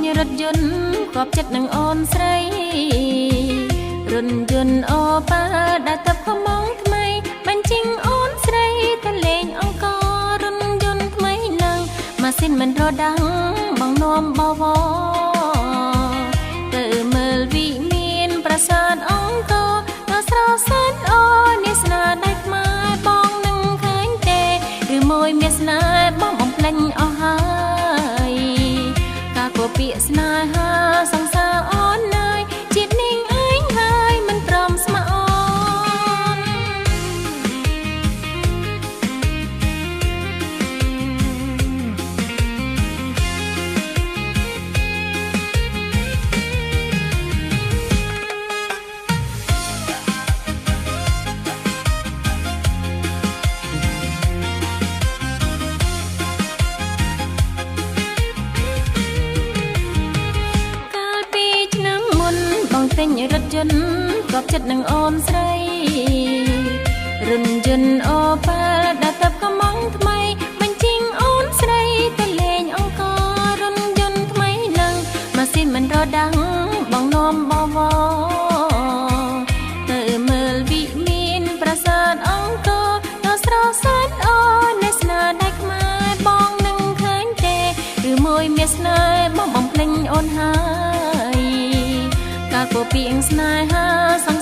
ញរថយន្តគប់ចិត្តនឹងអូនស្រីរថយន្តអូប៉ាដែលទៅកំងថ្មីបញ្ចេញអូនស្រីទៅលេងអង្គរថយន្តថ្មីនឹងម៉ាស៊ីនមិនរដាំងបងនាំបវរទៅមើលវិមានប្រាសាទអង្គរទៅស្រោសែនអូនេះស្នាដៃខ្មែរបងនឹងឃើញទេឬមួយមានស្នេហ៍បងបំភ្លេចអស់ហើយការគោពាក្យស្នេហាសង្សារអូនឡើយជាតិនេះឯងហើយមិនព្រមស្មោះអូនទិញរថយន្តគប់ចិត្តនឹងអូនស្រីរថយន្តអូប៉ាដែលទៅកំងថ្មីបញ្ចេញអូនស្រីទៅលេងអង្គររថយន្តថ្មីនឹងម៉ាស៊ីនមិនរដាំងបងនាំបវរទៅមើលវិមានប្រាសាទអង្គរទៅស្រោសែនអូននៅស្នាដៃខ្មែរបងនឹងឃើញទេឬមួយមានស្នេហ៍បងបំភ្លេចអូនហើយកាលពោពីងស្នេហាសង្